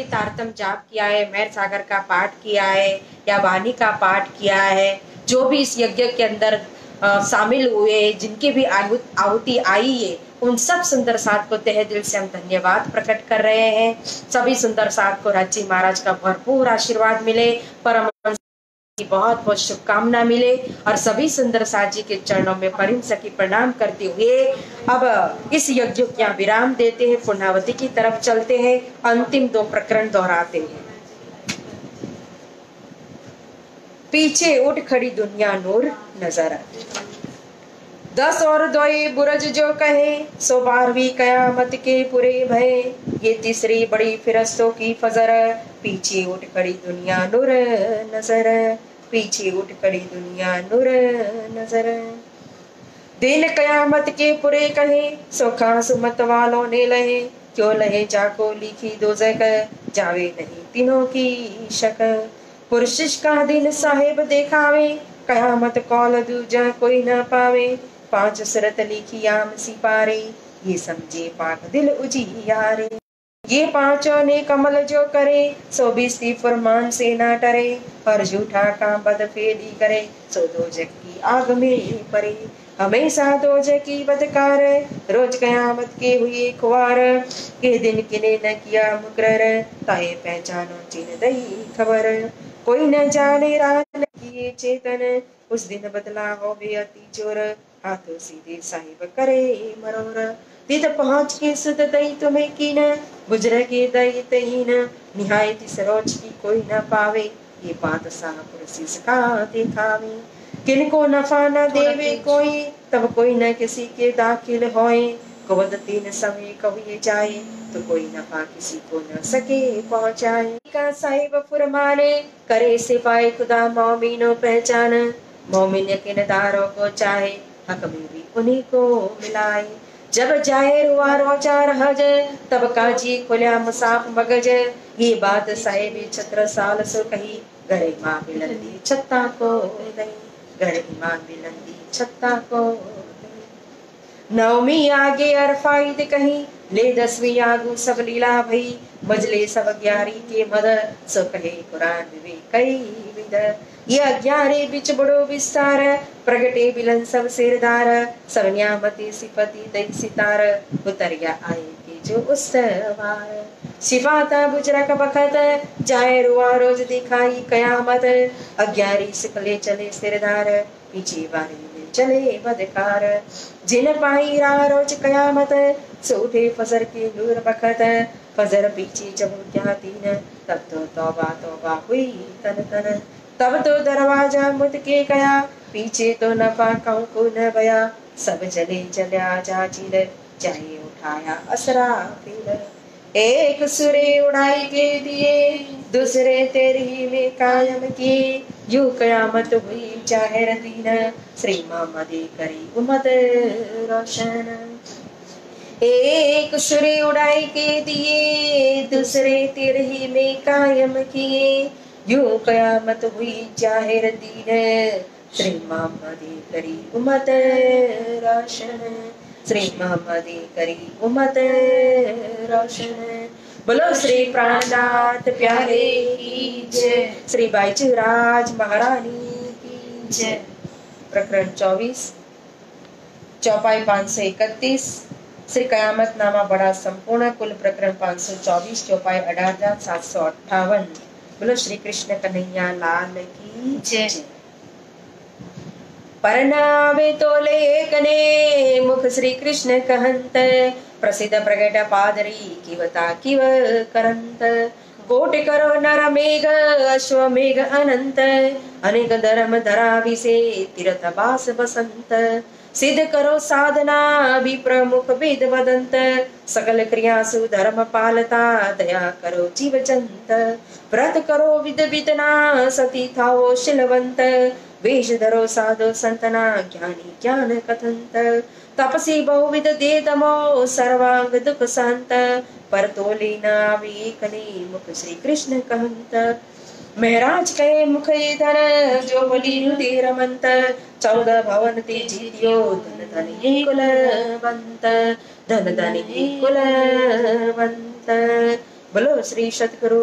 तारतम जाप किया है, मेहर सागर का पाठ किया है या वाणी का पाठ किया है, जो भी इस यज्ञ के अंदर शामिल हुए, जिनकी भी आहुति आई है, उन सब सुंदर साथ को तहे दिल से हम धन्यवाद प्रकट कर रहे हैं। सभी सुंदर साथ को राजी महाराज का भरपूर आशीर्वाद मिले, परम की बहुत बहुत शुभकामना मिले और सभी सुंदर साथ जी के चरणों में परिम सखी प्रणाम करते हुए अब इस यज्ञ को यहाँ विराम देते हैं, पूर्णावती की तरफ चलते हैं, अंतिम 2 प्रकरण दोहराते हैं। पीछे उठ खड़ी दुनिया नूर नजर, 10 और 2 बुरज जो कहे, सो 12वीं कयामत के पूरे भय, ये तीसरी बड़ी फिरस्तों की फजर, पीछे उठ खड़ी दुनिया नूर नजर, पीछे उठ खड़ी दुनिया नूर नजर। दिन कयामत के पूरे कहे, सो खास मत वालों ने लहे, क्यों लहे जाको लिखी दोज़ख, जावे नहीं तीनों की शक। पुरुषिश का दिन साहेब देखावे, कयामत कौल दूजा कोई न पावे, 5 शरत लिखी आम सिपारे, ये समझे पाक दिल उजियारे। ये 5 ने कमल जो करे, सो बिस्ती फरमान से ना डरे, और झूठा काम बदफेली करे, सो दोजख की आग में परे। हमेशा दोजख की बदकार, रोज कयामत के हुए खुआर, के दिन किने न किया मुकरर, ताए पहचानो चिन्ह दई खबर। कोई न जाने रात न किए चेतन, उस दिन बदला हो बे अति चोर, हाथों सीधे साहिब करे मरोर। तित पहुँच के सुत दई तुम्हें कीन, गुजर के दई तहीन, निहायत सरोज की कोई न पावे, ये बादशाह पुरसिस का दिखावे। किनको नफा न देवे कोई, तब कोई न किसी के दाखिल होए, कवद 3 समय कभी जाए, तो कोई नफा किसी को न सके पहुँचाए। का साहिब फुरमाने, करे सिपाही खुदा मोमिनो पहचान, मोमिन किरदारों को चाहे, हक में भी उन्हीं को मिलाए। जब जाहिर हुआ रोचार हज, तब काजी खुल्या मुसाफ मगज, ये बात साहिब 6 साल सो कही, गरे माँ बिलंदी छत्ता को नहीं, गरे माँ बिलंदी छत्ता को नहीं। 9वीं आगे अरफाइद कही, ले 10वीं आगू सब लीला भई, मजले सब 11 के मद, सो कहे कुरान विवेक कई विद। ये 11 बिच बड़ो विस्तार, प्रगटे बिलन सब सिरदार, सब न्यामती सिपति दई सितार, उतरिया आए के जो उस्तवार। सिफाता बुजरक बखत, जाए रुआ रोज दिखाई कयामत, 11 सिकले चले सिरदार, पीछे बारी में चले बदकार। जिन पाई रा रोज कयामत, सो उठे फजर के नूर बखत, फजर पीछे जब क्या 3, तब तो तौबा तौबा हुई तन तन। तब तो दरवाजा मुद के गया, पीछे तो नफा कहूँ को न बया, सब चले चला जाचिल, चाहे उठाया असरा फिर। एक सुरे उड़ाई के दिए, दूसरे तेरी में कायम किए, यूं कयामत हुई जाहिर दीन, श्री मोहम्मद करी उम्मत रोशन। एक सुरे उड़ाई के दिए, दूसरे तेरी में कायम किए, यूं कयामत हुई जाहिर दीन, श्री मोहम्मद करी उम्मत रोशन, श्री मोहम्मद करी उम्मत रोशन। बोलो श्री प्राणनाथ प्यारे की जय, श्री बाईचराज महारानी की जय। प्रकरण 24, चौपाई 531, श्री कयामत नामा बड़ा संपूर्ण, कुल प्रकरण 524, चौपाई 18,758। बोलो श्री कृष्ण कन्हैया लाल की जय। परनावे तो लेखने, मुख श्री कृष्ण कहंत, प्रसिद्ध प्रगट पादरी किवता किव करंत। कोटि करो नर मेघ, अश्वमेघ अनंत, अनेक धर्म धरा विसे, तीर्थ बास बसंत। सिद्ध करो साधना विप्रमुख वेद वदंत, सकल क्रियासु धर्म पालता, दया करो जीवजंत। व्रत करो विद विदना, सती थाओ शिलवंत, वेश धरो साधु संतना, ज्ञानी ज्ञान कथंत। तपसी बहुविध दे दमो, सर्वांग दुख शांत, पर तोले न आवे कने, मुख श्री कृष्ण कहंत। महराज कहे मुख धन, जो बोली हृदय रमंत, 14 भवन ते जीतियो, धन धन ही कुलवंत, धन धन ही कुलवंत। बोलो श्री सतगुरु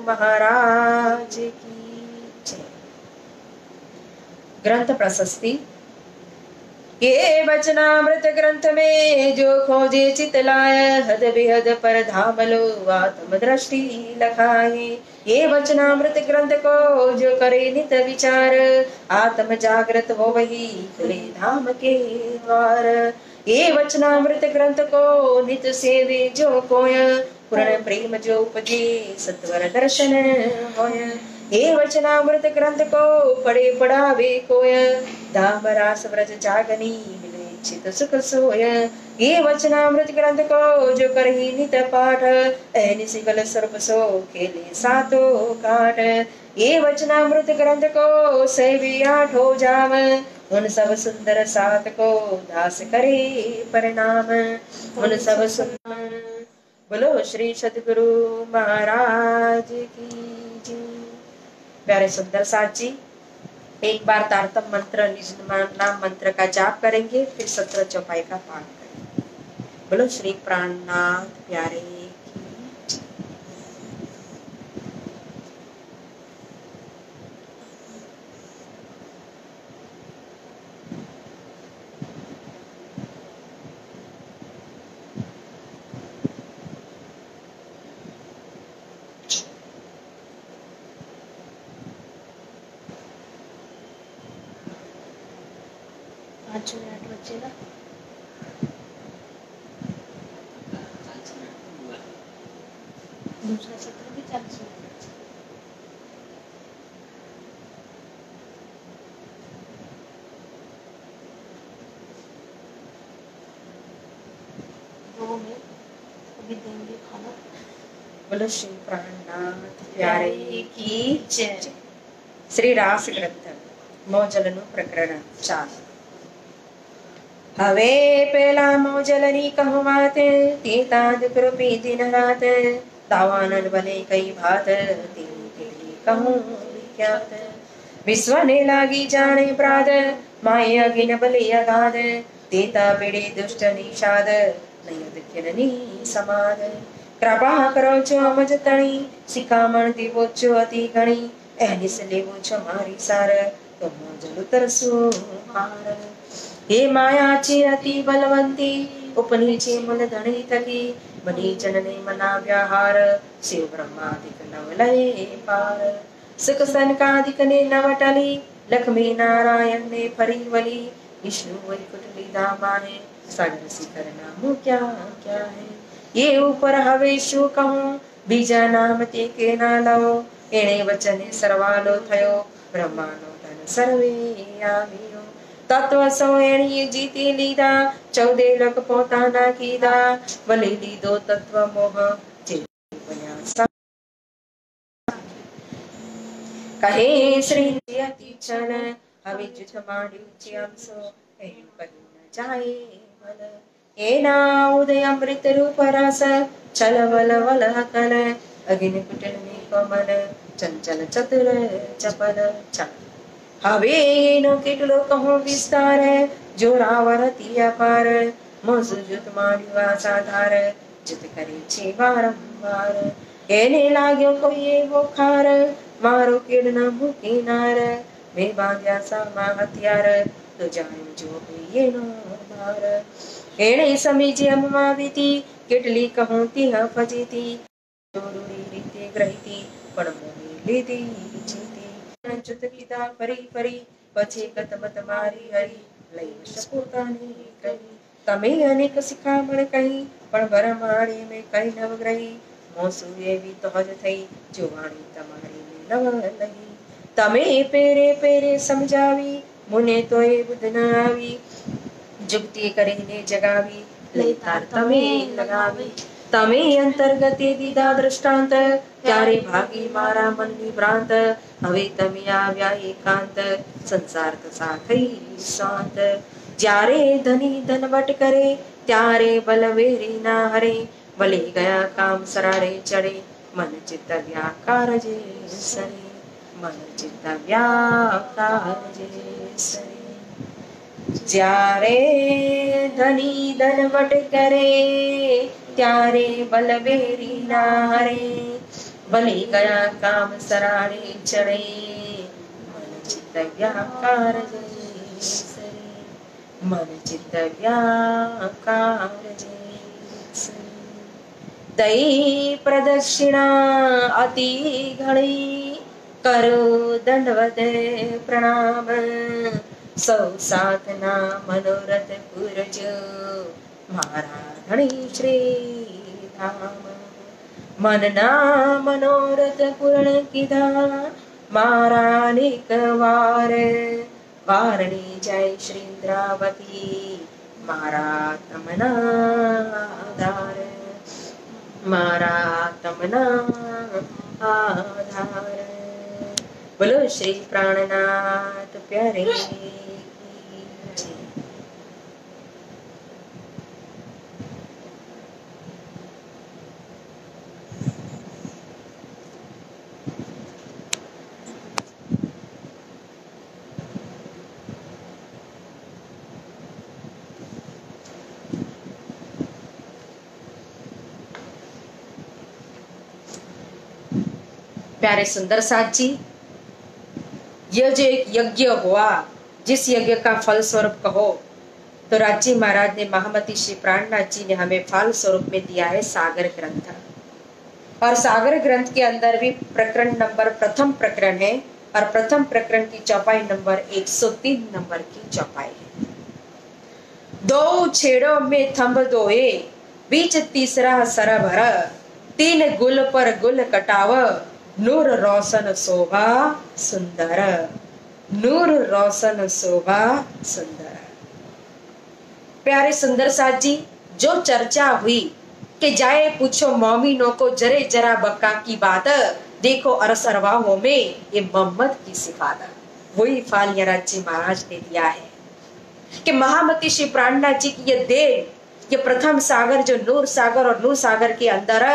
महाराज की जय। ग्रंथ प्रशस्ति। ये वचनामृत ग्रंथ में जो खोजे चित लाय, हद बेहद पर धाम लो आत्म दृष्टि लखाए। ये वचनामृत ग्रंथ को जो करे नित विचार, आत्म जागृत हो वही खुले धाम के द्वार। ये वचनामृत ग्रंथ को नित सेवे जो कोय, पूर्ण प्रेम जो उपजे सत्वर दर्शन होय। हे वचनामृत ग्रंथ को पढ़े पढ़ावे कोय, धाम रास व्रज जागनी मिले चित सुख सोय। ये वचनामृत ग्रंथ को जो करही नित पाठ, अहनिशि कल सर्प सो खेले सातो काट। ये वचनामृत ग्रंथ को सेवी आठो जाम, उन सब सुंदर सात को दास करे परिणाम। उन सब सुंदर बोलो श्री सतगुरु महाराज की जय। प्यारे सुंदर साथ जी, एक बार तारतम मंत्र निज नाम मंत्र का जाप करेंगे, फिर 17 चौपाई का पाठ करेंगे। बोलो श्री प्राणनाथ प्यारे की जय। बचेगा दूसरा सत्र भी 40 मिनट। दो में अभी देंगे खाना। बोलो श्री प्राणनाथ प्यारे की जय। श्री रास ग्रंथ मोजलनु प्रकरण 4। હવે પેલા મોજલની કહો વાત, તે તાજ કૃપી દિન રાત, દાવાનન બને કઈ ભાત, તેની તેલી કહું વિખ્યાત। વિશ્વને લાગી જાણે પ્રાદ, માય અગિન બલે અગાધ, તેતા પીડે દુષ્ટ નિષાદ, નયદ કિરની સમાદ। કૃપા કરો છો અમજ તણી, શિખામણ દીવો છો અતિ ઘણી, એની લેવો છો મારી સાર, તો મોજલ ઉતરશો પાર। हे मायाची अति बलवंती, उपनीचे मन धणी थकी, बनी जनने मना व्याहार, शिव ब्रह्मादिक नवलय पार। सुख सनकादिक ने नवटली, लक्ष्मी नारायण ने फरी वली, विष्णु वैकुंठ लीधा माने, सागर शिखर नामो क्या क्या है। ये ऊपर हवे शु कहूं, बीजा नाम ते के ना लो, एणे वचने सर्वालो थयो, ब्रह्मानो धन सर्वे आवियो। तत्व सौ एणीए जीती लीधा, 14 लख पोताना कीधा, वली लीधो तत्व मोह जे बन्या कहे श्री अति क्षण, हवे जुठ माड्यु च्यमसो, एणु कही न जाए मल। एना उदय अमृत रूप रस, छल वल वल कल, अगिन कुटनी कमल, चंचल चतुर चपल चल। હવે એનો કેટલો કહો વિસ્તાર, જોરાવરતી અપાર, મોસુ જુત માંડ્યું આસાધાર, જુત કરે છે વારંવાર। એને લાગ્યો કોઈ એવો ખાર, મારો કેડ ન મૂકીનાર, મેં બાંધ્યા સામા હથિયાર, તો જાણ્યું જો એનો ભાર। એણે સમીજે અમમાં વીતી, કેટલી કહું તી ફજીતી, ચોરૂરી રીતે ગ્રહીતી, પણ મોહી લીધી જીતી। જુત કીધા ફરી ફરી, પછી કતમત મારી હરી, લઈ શપોતાની કહી। તમે અનેક શિખામણ કહી, પણ ભરમાળી મેં કઈ નવગ્રહી, મોસુ એવી તો હજ થઈ, જોવાણી તમારી મેં નવ લહી। તમે પેરે પેરે સમજાવી, મુને તો એ બુધ ન આવી, जुक्ति કરીને જગાવી, લઈ તાર તમે લગાવી। તમે અંતર્ગતે દીધા દ્રષ્ટાંત, ત્યારે ભાગી મારા મનની ભ્રાંત, હવે તમે આવ્યા એકાંત, સંસાર તસા થઈ શાંત। જ્યારે ધની ધનવટ કરે, ત્યારે બલવેરી ના હરે, વલી ગયા કામ સરારે ચડે, મન ચિત્ત વ્યાકાર જે સરે, મન ચિત્ત વ્યાકાર જે સરે। જ્યારે ધની ધનવટ કરે, त्यारे बलबेरी नारे, बलि गया काम सरारे चढ़े, मन चित्त व्याकार जैसे, मन चित्त व्याकार जैसे। दई प्रदक्षिणा अति घड़ी, करो दंडवत प्रणाम, सौ साधना मनोरथ पुरज, मारा धणी श्री धाम। मन ना मनोरथ पूर्ण किधा, मारा अनेक वार, वारणी जय श्री इंद्रावती, मारा तमना आधार, मारा तमना आधार। बोलो श्री प्राणनाथ प्यारे की जय। प्यारे सुंदर साथ जी, यह जो एक यज्ञ हुआ, जिस यज्ञ का फल स्वरूप कहो तो राजी महाराज ने महामती श्री प्राणनाथ जी ने हमें फल स्वरूप में दिया है सागर ग्रंथ। और सागर ग्रंथ के अंदर भी प्रकरण नंबर प्रथम प्रकरण है, और प्रथम प्रकरण की चौपाई नंबर 103 नंबर की चौपाई है। दो छेड़ों में थंब दोए, बीच तीसरा सरभर, तीन गुल पर गुल कटाव, नूर रोशन शोभा सुंदर, नूर रोशन शोभा सुंदर। प्यारे सुंदर साथ जी, जो चर्चा हुई कि जाए पूछो मोमिनों को जरे जरा बक्का की बात, देखो अरस अरवाहों में ये मोहम्मद की सिफात, वही फल यराज जी महाराज ने दिया है कि महामती श्री प्राणनाथ जी की ये देन, ये प्रथम सागर जो नूर सागर और नूर सागर के अंदर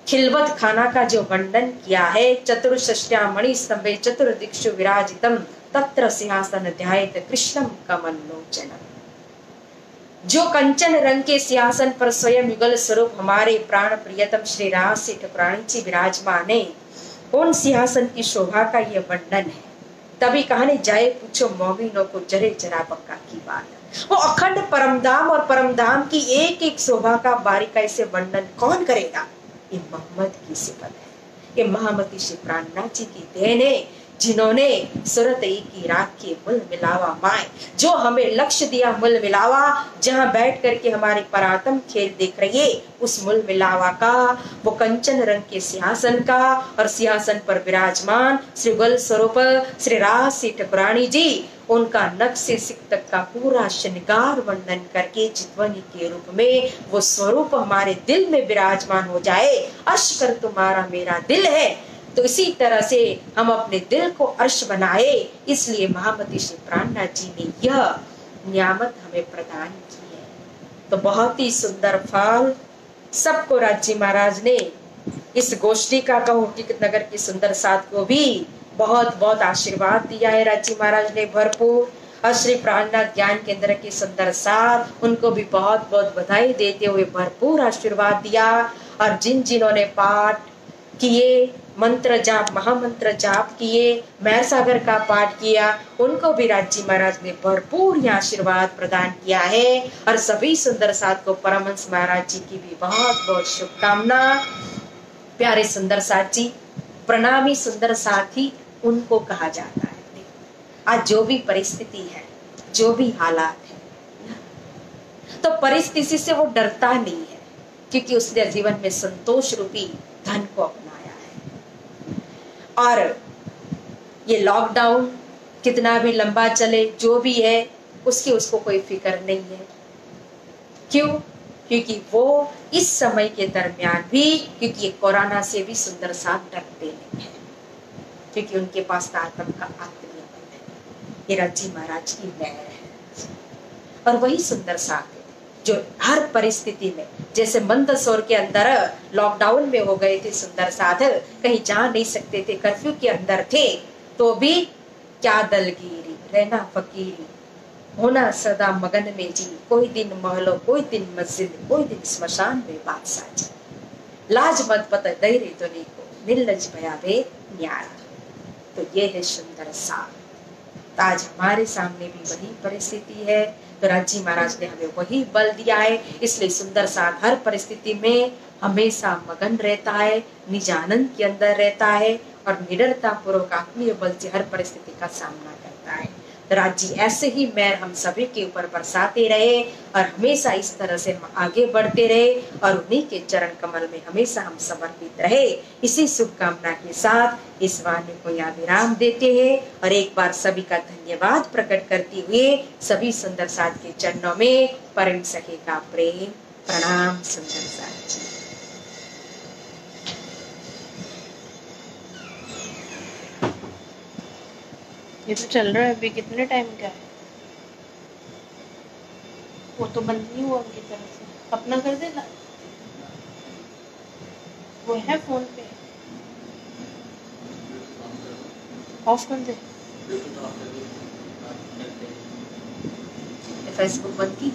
खिलवत खाना का जो वर्णन किया है, चतुर्षष्ट्या मणि स्तंभे चतुर्दिक्षु विराजितम, तत्र सिंहासन ध्यायेत कृष्णम कमलोचनम। जो कंचन रंग के सिंहासन पर स्वयं युगल स्वरूप हमारे प्राण प्रियतम श्री रास ठाकुराणी जी विराजमान है, उन सिंहासन की शोभा का यह वर्णन है। तभी कहा जाए पूछो मोमिनों को जरे जरा बक्का की बात। वो अखंड परमधाम और परमधाम की एक एक शोभा का बारीकाई से वर्णन कौन करेगा? ये मोहम्मद की सिफत है, ये महामती श्री प्राणनाथ जी की देन है, जिन्होंने सूरत की रात के मुल मिलावा माए, जो हमें लक्ष्य दिया मुल मिलावा, जहां बैठ करके हमारे परातम खेल देख रही है, उस मुल मिलावा का, वो कंचन रंग के सिंहासन का, और सिंहासन पर विराजमान श्री गुल स्वरूप श्री रास ठाकुराणी जी, उनका नख से सिक तक का पूरा श्रृंगार वर्णन करके चितवनी के रूप में वो स्वरूप हमारे दिल में विराजमान हो जाए। अर्श कर तुम्हारा मेरा दिल है, तो इसी तरह से हम अपने दिल को अर्श बनाए। इसलिए महामती श्री प्राणनाथ जी ने यह नियामत हमें प्रदान की है। तो बहुत ही सुंदर फल सबको राजी महाराज ने, इस गोष्ठी का कहो टिकट नगर की सुंदर साथ को भी बहुत बहुत आशीर्वाद दिया है राजी महाराज ने भरपूर, और श्री प्राणनाथ ज्ञान केंद्र की सुंदर साथ उनको भी बहुत बहुत बधाई देते हुए भरपूर आशीर्वाद दिया। और जिन जिन्होंने पाठ किए, मंत्र जाप महामंत्र जाप किए, महर सागर का पाठ किया, उनको भी राजी महाराज ने भरपूर आशीर्वाद प्रदान किया है। और सभी सुंदर साथ को परमहंस महाराज जी की भी बहुत बहुत शुभकामना। प्यारे सुंदर साथ जी, प्रणामी सुंदर साथी उनको कहा जाता है। आज जो भी परिस्थिति है, जो भी हालात है, तो परिस्थिति से वो डरता नहीं है, क्योंकि उसने जीवन में संतोष रूपी धन को अपनाया है। और ये लॉकडाउन कितना भी लंबा चले, जो भी है, उसकी उसको कोई फिक्र नहीं है। क्यों? क्योंकि वो इस समय के दरमियान भी, क्योंकि ये कोरोना से भी सुंदर साथ डरते नहीं है, क्योंकि उनके पास आत्म का आत्मीय बल है। ये राजी महाराज की लहर है। और वही सुंदर साथ है जो हर परिस्थिति में, जैसे मंदसौर के अंदर लॉकडाउन में हो गए थे सुंदर साथ, कहीं जा नहीं सकते थे, कर्फ्यू के अंदर थे, तो भी क्या दलगीरी रहना फकीरी, होना सदा मगन में जी, कोई दिन महलो कोई दिन मस्जिद, कोई दिन स्मशान में बात साजी। लाज मत पत दैरे दुनी को, निर्लज भया बे न्यारा। तो ये है सुंदर साथ। तो आज हमारे सामने भी वही परिस्थिति है, तो राजी महाराज ने हमें वही बल दिया है। इसलिए सुंदर साथ हर परिस्थिति में हमेशा मगन रहता है, निज आनंद के अंदर रहता है और निडरता पूर्वक आत्मीय बल से हर परिस्थिति का सामना करता है। तो राज जी ऐसे ही मेहर हम सभी के ऊपर बरसाते रहे और हमेशा इस तरह से हम आगे बढ़ते रहे और उन्हीं के चरण कमल में हमेशा हम समर्पित रहे। इसी शुभकामना के साथ इस वाणी को यहाँ विराम देते हैं और एक बार सभी का धन्यवाद प्रकट करते हुए सभी सुंदर साथ के चरणों में परम सखे का प्रेम प्रणाम। सुंदर साथ जी ये तो चल रहा है अभी, कितने टाइम का है? वो तो बंद नहीं हुआ उनकी तरफ से, अपना कर देना। वो है फोन पे, ऑफ कर दे। फेसबुक बंद की।